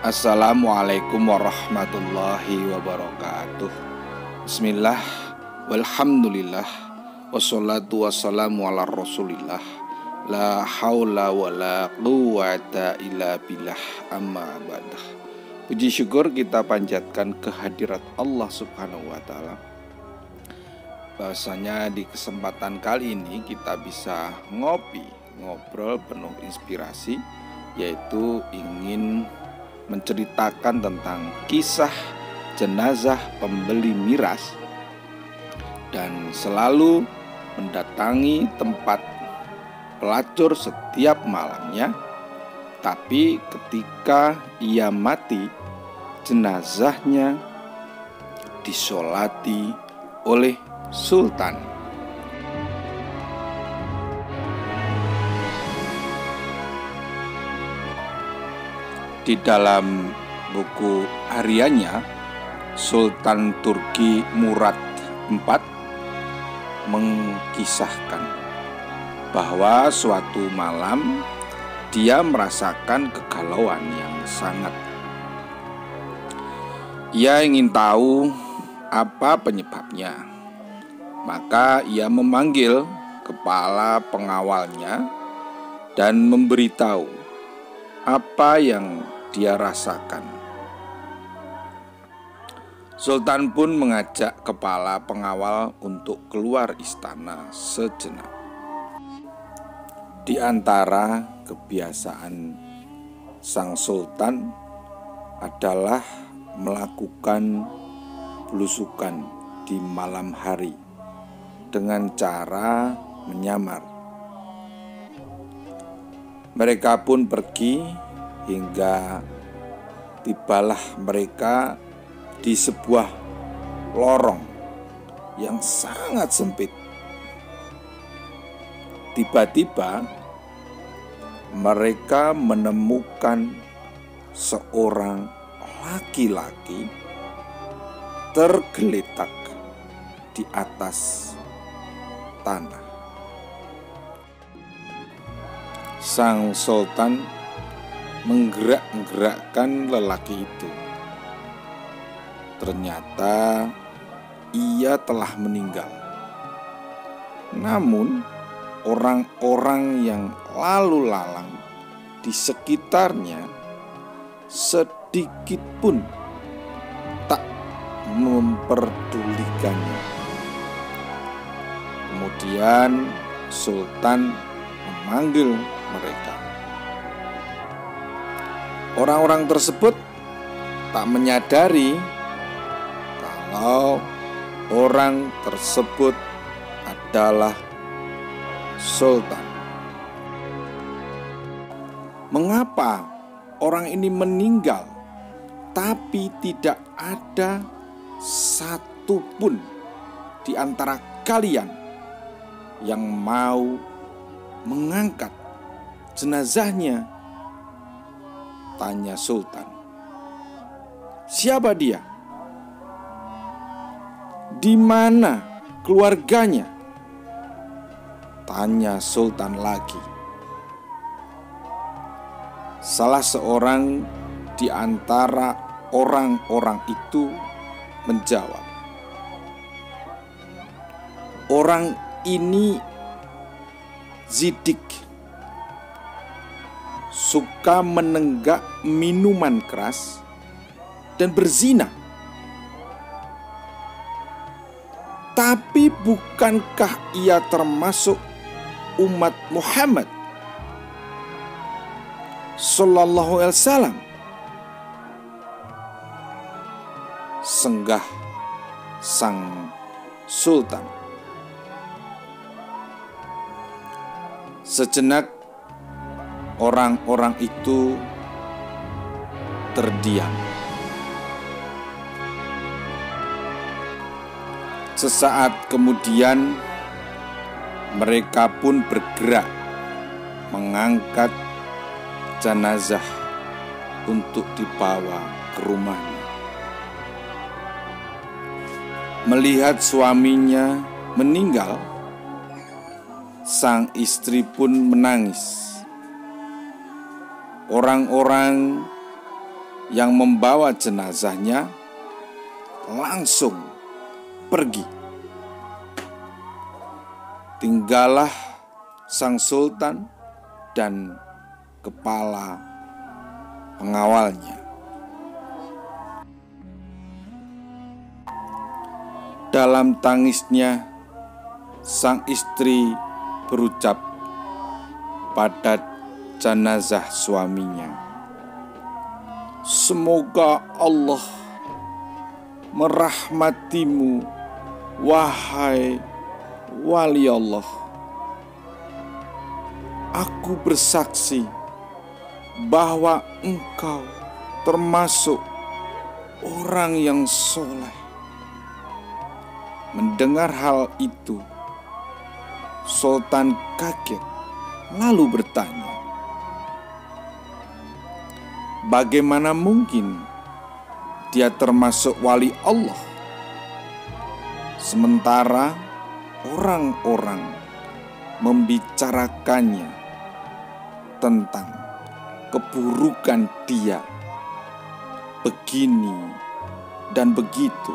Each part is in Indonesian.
Assalamualaikum warahmatullahi wabarakatuh. Bismillah, walhamdulillah, wassalatu wassalamu ala rasulillah, la haula wa la quwata illa billah, amma ba'dah. Puji syukur kita panjatkan kehadirat Allah subhanahu wa ta'ala, bahwasanya di kesempatan kali ini kita bisa ngobrol penuh inspirasi, yaitu ingin menceritakan tentang kisah jenazah pembeli miras dan selalu mendatangi tempat pelacur setiap malamnya. Tapi ketika ia mati, jenazahnya disolati oleh sultan. Di dalam buku hariannya, Sultan Turki Murad IV mengkisahkan bahwa suatu malam dia merasakan kegalauan yang sangat. Ia ingin tahu apa penyebabnya. Maka ia memanggil kepala pengawalnya dan memberitahu apa yang dia rasakan. Sultan pun mengajak kepala pengawal untuk keluar istana sejenak. Di antara kebiasaan sang sultan adalah melakukan belusukan di malam hari dengan cara menyamar. Mereka pun pergi hingga tibalah mereka di sebuah lorong yang sangat sempit. Tiba-tiba mereka menemukan seorang laki-laki tergeletak di atas tanah. Sang sultan menggerak-gerakkan lelaki itu. Ternyata ia telah meninggal. Namun orang-orang yang lalu lalang di sekitarnya sedikit pun tak memperdulikannya. Kemudian sultan memanggil mereka. Orang-orang tersebut tak menyadari kalau orang tersebut adalah sultan. Mengapa orang ini meninggal tapi tidak ada satupun di antara kalian yang mau mengangkat jenazahnya? Tanya sultan. Siapa dia? Di mana keluarganya? Tanya sultan lagi. Salah seorang di antara orang-orang itu menjawab, orang ini zidik, suka menenggak minuman keras dan berzina. Tapi bukankah ia termasuk umat Muhammad sallallahu alaihi wasallam? Senggah sang sultan. Sejenak orang-orang itu terdiam. Sesaat kemudian mereka pun bergerak mengangkat jenazah untuk dibawa ke rumahnya. Melihat suaminya meninggal, sang istri pun menangis. Orang-orang yang membawa jenazahnya langsung pergi. Tinggallah sang sultan dan kepala pengawalnya. Dalam tangisnya, sang istri berucap pada jenazah suaminya, "Semoga Allah merahmatimu, wahai wali Allah. Aku bersaksi bahwa engkau termasuk orang yang soleh." Mendengar hal itu, Sultan kaget lalu bertanya, "Bagaimana mungkin dia termasuk wali Allah, sementara orang-orang membicarakannya tentang keburukan dia begini dan begitu,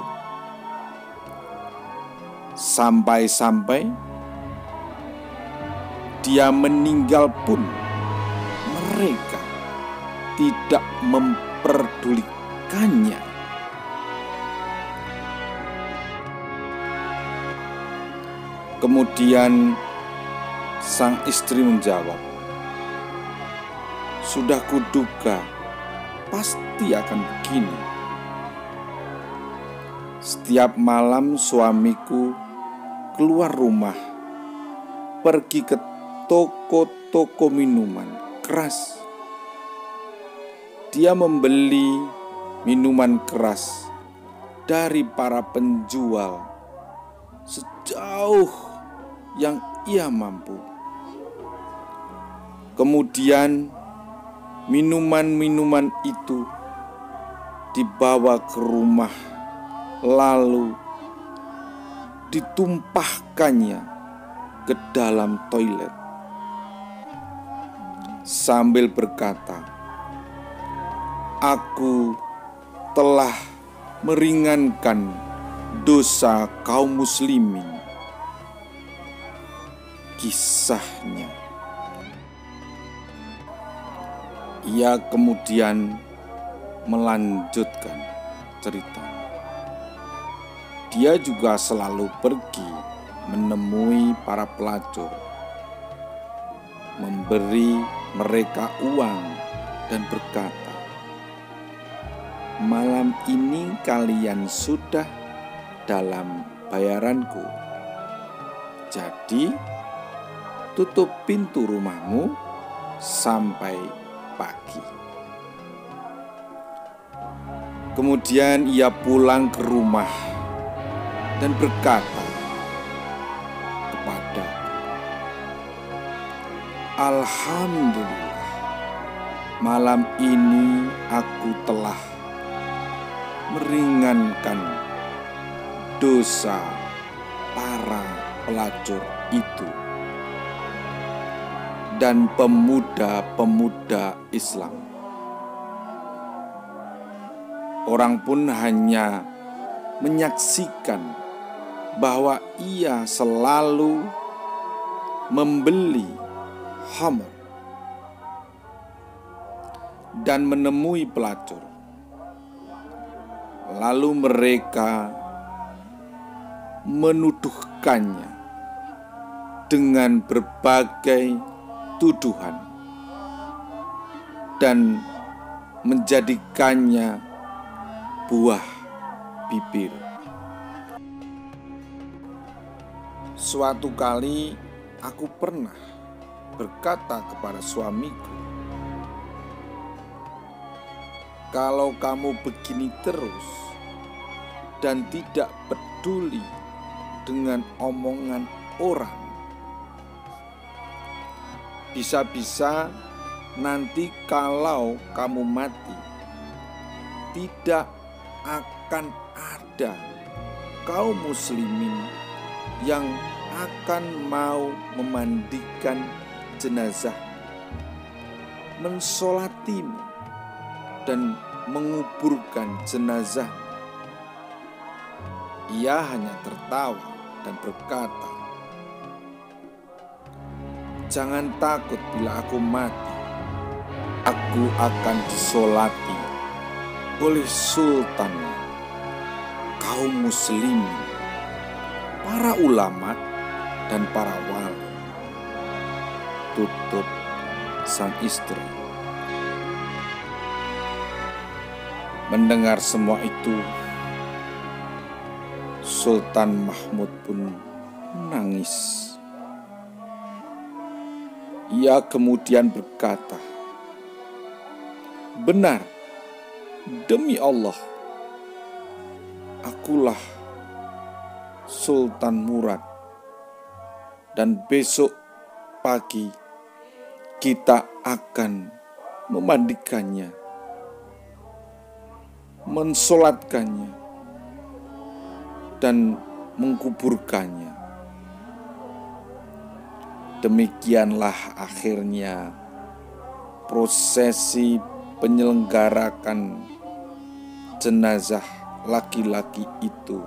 sampai-sampai dia meninggal pun mereka tidak memperdulikannya." Kemudian sang istri menjawab, "Sudah kuduga pasti akan begini. Setiap malam suamiku keluar rumah, pergi ke toko-toko minuman keras. Dia membeli minuman keras dari para penjual sejauh yang ia mampu. Kemudian minuman-minuman itu dibawa ke rumah, lalu ditumpahkannya ke dalam toilet sambil berkata, 'Aku telah meringankan dosa kaum muslimin.'" Kisahnya. Ia kemudian melanjutkan ceritanya. Dia juga selalu pergi menemui para pelacur, memberi mereka uang dan berkata, "Malam ini kalian sudah dalam bayaranku. Jadi tutup pintu rumahmu sampai pagi." Kemudian ia pulang ke rumah dan berkata kepada, "Alhamdulillah, malam ini aku telah meringankan dosa para pelacur itu dan pemuda-pemuda Islam. Orang pun hanya menyaksikan bahwa ia selalu membeli khamr dan menemui pelacur. Lalu mereka menuduhkannya dengan berbagai tuduhan dan menjadikannya buah bibir. Suatu kali aku pernah berkata kepada suamiku, "Kalau kamu begini terus dan tidak peduli dengan omongan orang, bisa-bisa nanti kalau kamu mati, tidak akan ada kaum muslimin yang akan mau memandikan jenazah, mensolatimu, dan menguburkan jenazah. Ia hanya tertawa dan berkata, "Jangan takut bila aku mati. Aku akan disolati oleh sultan, kaum muslimin, para ulama, dan para wali." Tutup sang istri. Mendengar semua itu, Sultan Mahmud pun menangis. Ia kemudian berkata, "Benar, demi Allah, akulah Sultan Murad, dan besok pagi kita akan memandikannya, mensolatkannya, dan mengkuburkannya." Demikianlah akhirnya prosesi penyelenggarakan jenazah laki-laki itu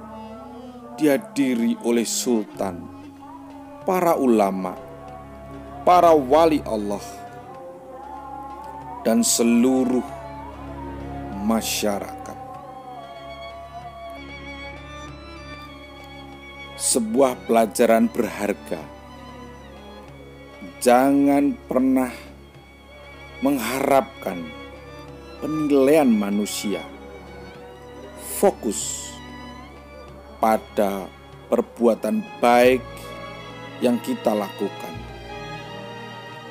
dihadiri oleh sultan, para ulama, para wali Allah, dan seluruh masyarakat. Sebuah pelajaran berharga. Jangan pernah mengharapkan penilaian manusia. Fokus pada perbuatan baik yang kita lakukan,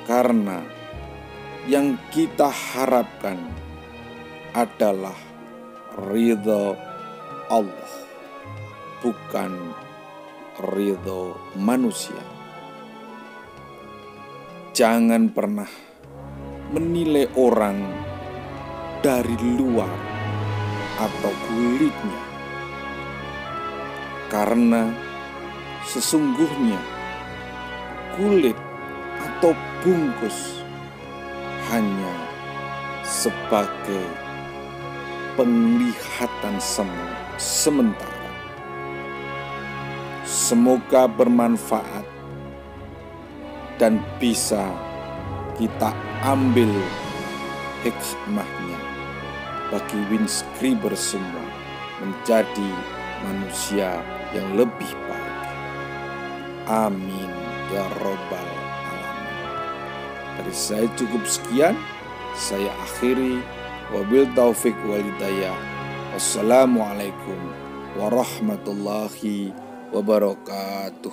karena yang kita harapkan adalah ridho Allah, bukan ridho manusia. Jangan pernah menilai orang dari luar atau kulitnya, karena sesungguhnya kulit atau bungkus hanya sebagai penglihatan sementara. Semoga bermanfaat dan bisa kita ambil hikmahnya bagi Winscriber semua menjadi manusia yang lebih baik. Amin ya robbal alamin. Dari saya cukup sekian, saya akhiri. Wabil taufik wal hidayah. Wassalamualaikum warahmatullahi wabarakatuh.